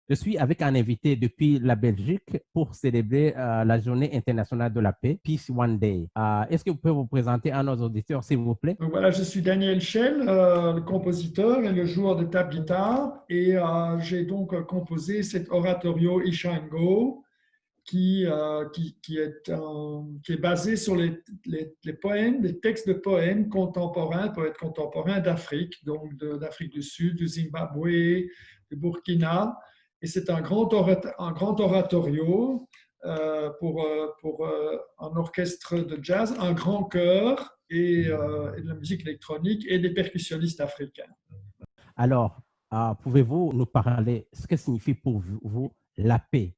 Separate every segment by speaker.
Speaker 1: Je suis avec un invité depuis la Belgique pour célébrer la Journée internationale de la paix, Peace One Day. Est-ce que vous pouvez vous présenter à nos auditeurs, s'il vous plaît?
Speaker 2: Donc voilà, je suis Daniel Schell, le compositeur et le joueur de table guitare, et j'ai donc composé cet oratorio Ishango qui est basé sur les poèmes, les textes de poèmes contemporains, poètes contemporains d'Afrique, donc d'Afrique du Sud, du Zimbabwe, du Burkina. Et c'est un grand oratorio pour un orchestre de jazz, un grand chœur et de la musique électronique et des percussionnistes africains.
Speaker 1: Alors, pouvez-vous nous parler ce que signifie pour vous la paix?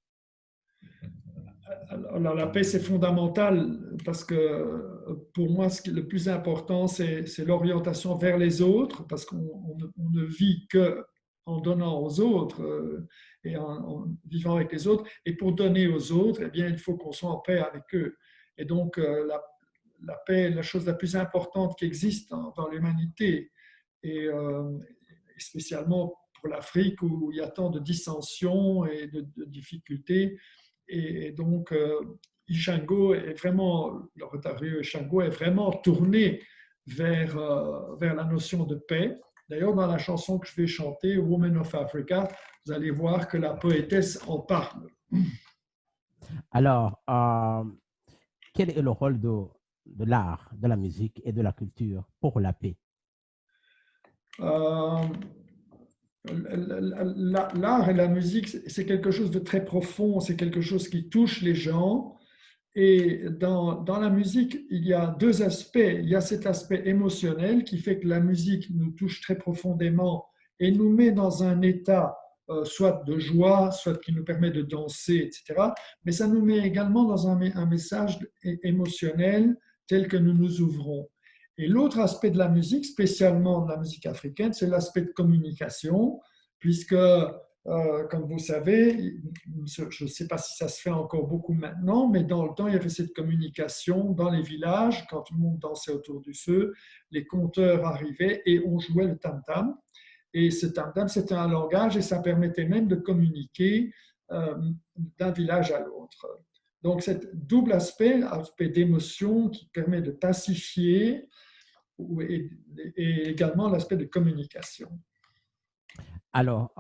Speaker 2: Alors, la paix, c'est fondamental parce que pour moi, le plus important, c'est l'orientation vers les autres, parce qu'on ne vit que en donnant aux autres et en vivant avec les autres. Et pour donner aux autres, eh bien, il faut qu'on soit en paix avec eux. Et donc, la paix est la chose la plus importante qui existe dans l'humanité. Et spécialement pour l'Afrique où il y a tant de dissensions et de difficultés. Et donc, Ishango est vraiment, le Rotario Ishango est vraiment tourné vers la notion de paix. D'ailleurs, dans la chanson que je vais chanter, Woman of Africa, vous allez voir que la poétesse en parle.
Speaker 1: Alors, quel est le rôle de l'art, de la musique et de la culture pour la paix?
Speaker 2: Euh, L'art et la musique, c'est quelque chose de très profond, c'est quelque chose qui touche les gens. Et dans la musique, il y a deux aspects. Il y a cet aspect émotionnel qui fait que la musique nous touche très profondément et nous met dans un état soit de joie, soit qui nous permet de danser, etc. Mais ça nous met également dans un message émotionnel tel que nous nous ouvrons. Et l'autre aspect de la musique, spécialement de la musique africaine, c'est l'aspect de communication, puisque comme vous savez, je ne sais pas si ça se fait encore beaucoup maintenant, mais dans le temps, il y avait cette communication dans les villages, quand tout le monde dansait autour du feu, les conteurs arrivaient et on jouait le tam-tam. Et ce tam-tam, c'était un langage et ça permettait même de communiquer d'un village à l'autre. Donc, cet double aspect, aspect d'émotion qui permet de pacifier et également l'aspect de communication.
Speaker 1: Alors,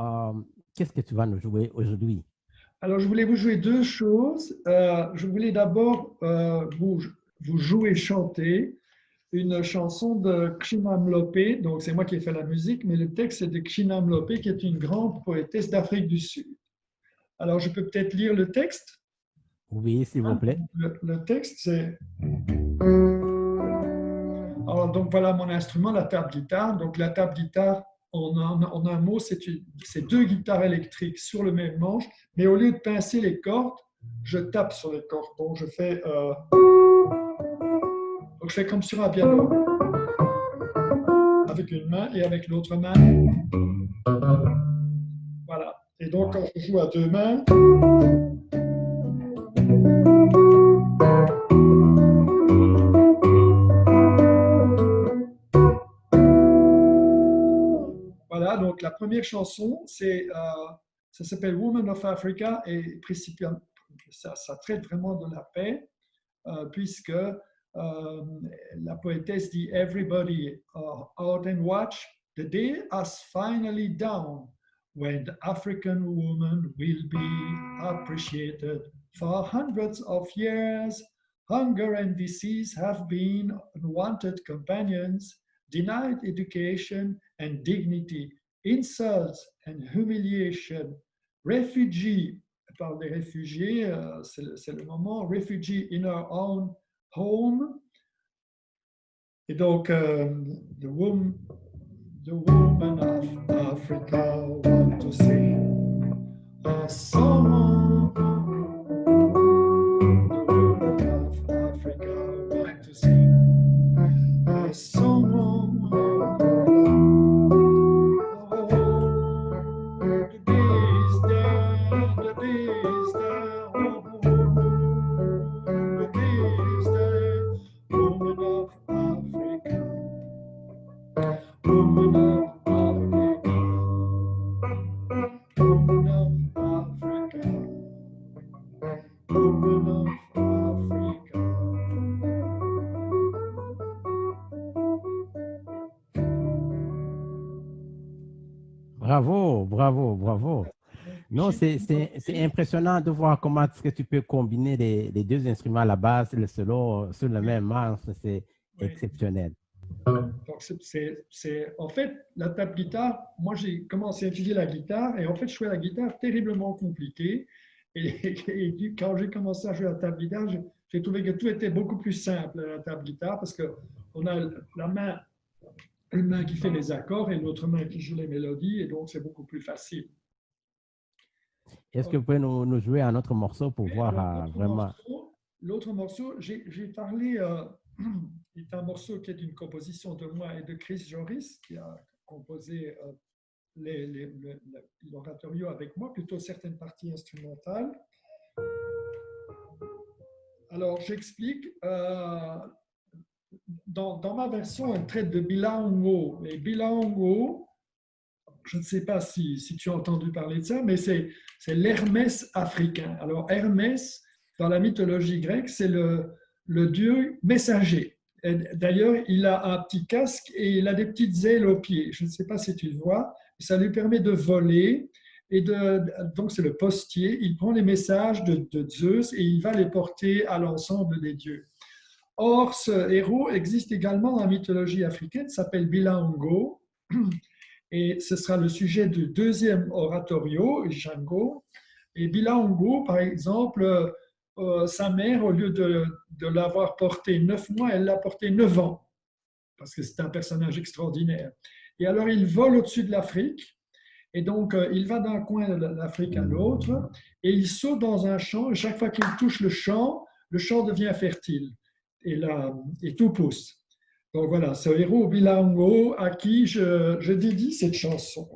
Speaker 1: qu'est-ce que tu vas nous jouer aujourd'hui?
Speaker 2: Alors, je voulais vous jouer deux choses. Je voulais d'abord vous jouer chanter une chanson de Kshina Mlopé. Donc, c'est moi qui ai fait la musique, mais le texte est de Kshina Mlopé, qui est une grande poétesse d'Afrique du Sud. Alors, je peux peut-être lire le texte.
Speaker 1: Oui, s'il vous plaît.
Speaker 2: Le texte, c'est... Alors, donc, voilà mon instrument, la table guitare. Donc, la table guitare, en un mot, c'est deux guitares électriques sur le même manche, mais au lieu de pincer les cordes, je tape sur les cordes. Donc, je fais comme sur un piano, avec une main et avec l'autre main. Voilà. Et donc, quand je joue à deux mains, voilà. Donc, la première chanson, ça s'appelle Woman of Africa et ça traite vraiment de la paix, puisque la poétesse dit Everybody out and watch, the day has finally dawned when the African woman will be appreciated. For hundreds of years, hunger and disease have been unwanted companions, denied education and dignity, insults and humiliation, refugee, elle parle des réfugiés, c'est le moment, refugee in our own home. Et donc, the woman of Africa want to sing a song. The woman of Africa want to sing a song.
Speaker 1: bravo, bravo. Non, c'est impressionnant de voir comment est-ce que tu peux combiner les deux instruments, la basse et le solo, sur le
Speaker 2: Oui,
Speaker 1: même manche. C'est
Speaker 2: oui.
Speaker 1: exceptionnel.
Speaker 2: Donc, en fait, la table guitare, moi j'ai commencé à étudier la guitare et en fait, je trouvais la guitare terriblement compliquée. Quand j'ai commencé à jouer à la table guitare, j'ai trouvé que tout était beaucoup plus simple à la table guitare parce qu'on a la main, une main qui fait les accords et l'autre main qui joue les mélodies et donc c'est beaucoup plus facile.
Speaker 1: Est-ce que vous pouvez nous jouer un autre morceau pour voir
Speaker 2: Alors,
Speaker 1: vraiment.
Speaker 2: l'autre morceau, j'ai parlé, c'est un morceau qui est une composition de moi et de Chris Joris, qui a composé l'oratorio avec moi, plutôt certaines parties instrumentales. Alors, j'explique. Dans ma version, elle traite de Bilango. Et Bilango, je ne sais pas si tu as entendu parler de ça, mais c'est l'Hermès africain. Alors, Hermès, dans la mythologie grecque, c'est le dieu messager. D'ailleurs, il a un petit casque et il a des petites ailes aux pieds. Je ne sais pas si tu le vois. Ça lui permet de voler. Donc, c'est le postier. Il prend les messages de Zeus et il va les porter à l'ensemble des dieux. Or, ce héros existe également dans la mythologie africaine, s'appelle Bilango. Et ce sera le sujet du deuxième oratorio, Django. Et Bilango, par exemple, sa mère, au lieu de l'avoir porté 9 mois, elle l'a porté 9 ans, parce que c'est un personnage extraordinaire. Et alors, il vole au-dessus de l'Afrique, et donc il va d'un coin de l'Afrique à l'autre, et il saute dans un champ, et chaque fois qu'il touche le champ devient fertile, et tout pousse. Donc voilà, ce héros Bilango à qui je dédie cette chanson.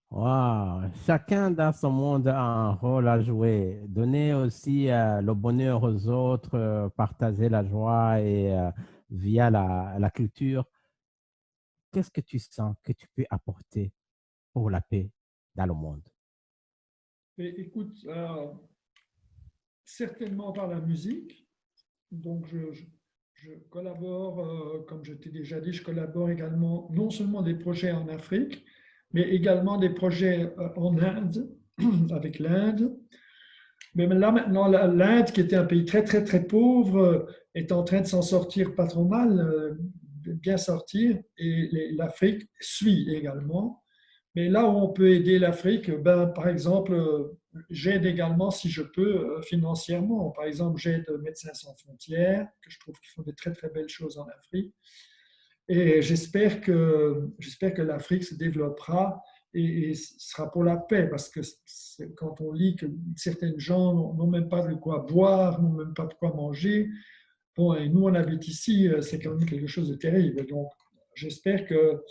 Speaker 1: Wow. Chacun dans son monde a un rôle à jouer. Donner aussi le bonheur aux autres, partager la joie et via la culture. Qu'est-ce que tu sens que tu peux apporter pour la paix dans le monde?
Speaker 2: Et écoute, certainement par la musique. Donc je collabore, comme je t'ai déjà dit, je collabore également non seulement des projets en Afrique, mais également des projets en Inde, avec l'Inde. Mais là maintenant, l'Inde, qui était un pays très très très pauvre, est en train de s'en sortir pas trop mal, de bien sortir, et l'Afrique suit également. Mais là où on peut aider l'Afrique, ben, par exemple, j'aide également si je peux financièrement. Par exemple, j'aide Médecins sans frontières, que je trouve qu'ils font de très très belles choses en Afrique. Et j'espère que l'Afrique se développera et sera pour la paix, parce que quand on lit que certaines gens n'ont même pas de quoi boire, n'ont même pas de quoi manger, bon, et nous on habite ici, c'est quand même quelque chose de terrible. Donc j'espère que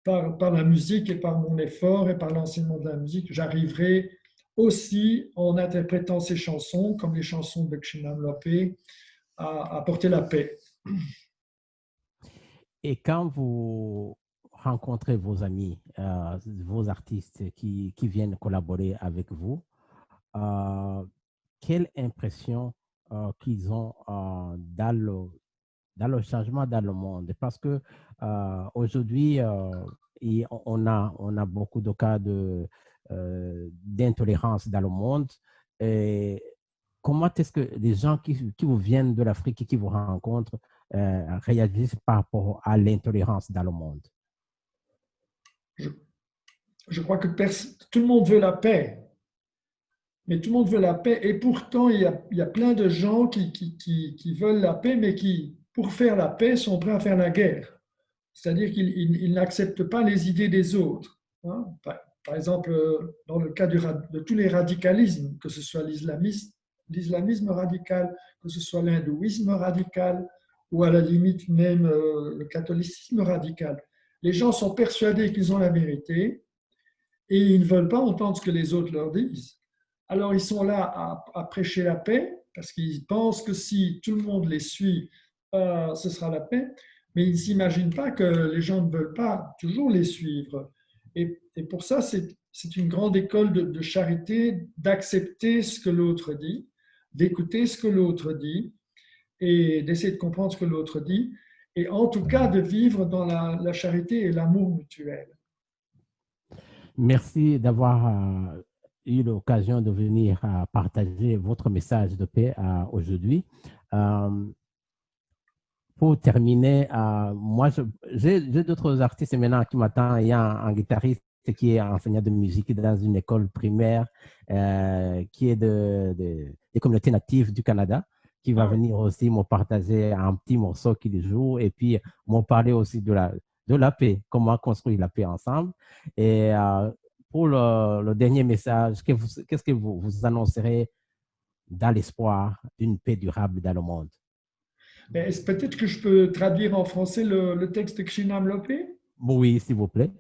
Speaker 2: par la musique et par mon effort et par l'enseignement de la musique, j'arriverai aussi, en interprétant ces chansons, comme les chansons de Chinam Lopé, à apporter la paix.
Speaker 1: Et quand vous rencontrer vos amis, vos artistes qui viennent collaborer avec vous, euh, quelle impression qu'ils ont dans le changement dans le monde? Parce que aujourd'hui, on a beaucoup de cas d'intolérance dans le monde. Et comment est-ce que les gens qui vous viennent de l'Afrique et qui vous rencontrent réagissent par rapport à l'intolérance dans le monde?
Speaker 2: Je, je crois que tout le monde veut la paix, mais tout le monde veut la paix, et pourtant il y a plein de gens qui veulent la paix, mais qui, pour faire la paix, sont prêts à faire la guerre. C'est-à-dire qu'ils n'acceptent pas les idées des autres, hein. Par exemple, dans le cas de tous les radicalismes, que ce soit l'islamisme radical, que ce soit l'hindouisme radical, ou à la limite même le catholicisme radical, les gens sont persuadés qu'ils ont la vérité et ils ne veulent pas entendre ce que les autres leur disent. Alors ils sont là à prêcher la paix parce qu'ils pensent que si tout le monde les suit, ce sera la paix, mais ils ne s'imaginent pas que les gens ne veulent pas toujours les suivre. Et pour ça, c'est une grande école de charité d'accepter ce que l'autre dit, d'écouter ce que l'autre dit et d'essayer de comprendre ce que l'autre dit, et en tout cas de vivre dans la charité et l'amour mutuel.
Speaker 1: Merci d'avoir eu l'occasion de venir partager votre message de paix aujourd'hui. Euh, pour terminer, moi, j'ai d'autres artistes maintenant qui m'attendent. Il y a un guitariste qui est enseignant de musique dans une école primaire qui est des communautés natives du Canada, qui va venir aussi me partager un petit morceau qu'il joue et puis me parler aussi de la paix, comment construire la paix ensemble. Et pour le dernier message, qu'est-ce que vous annoncerez dans l'espoir d'une paix durable dans le monde?
Speaker 2: Peut-être que je peux traduire en français le texte de Kshinam Lopé.
Speaker 1: Oui, s'il vous plaît.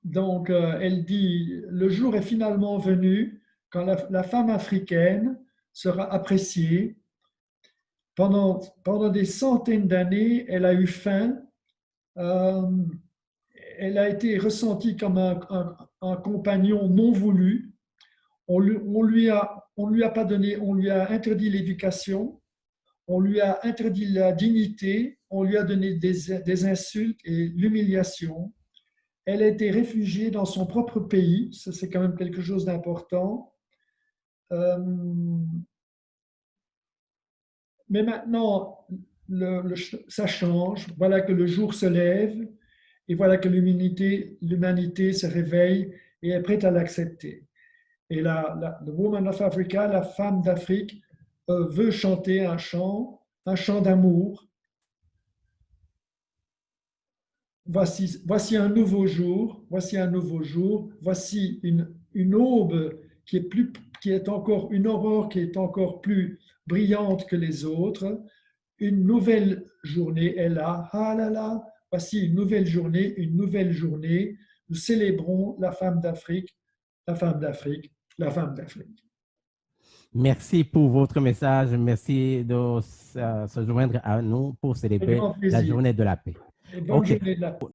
Speaker 2: Donc, elle dit, le jour est finalement venu quand la femme africaine sera appréciée. Pendant des centaines d'années, elle a eu faim. Elle a été ressentie comme un compagnon non voulu. On lui a pas donné, on lui a interdit l'éducation. On lui a interdit la dignité, on lui a donné des insultes et l'humiliation. Elle a été réfugiée dans son propre pays, ça c'est quand même quelque chose d'important. Mais maintenant, ça change. Voilà que le jour se lève et voilà que l'humanité se réveille et est prête à l'accepter. Et the Woman of Africa, la femme d'Afrique, veut chanter un chant d'amour. Voici un nouveau jour, voici une aube qui est encore une aurore qui est encore plus brillante que les autres. Une nouvelle journée est là. Ah là là, voici une nouvelle journée, une nouvelle journée. Nous célébrons la femme d'Afrique, la femme d'Afrique, la femme d'Afrique.
Speaker 1: Merci pour votre message. Merci de se joindre à nous pour célébrer la journée de la paix.
Speaker 2: Et bonne journée de la paix.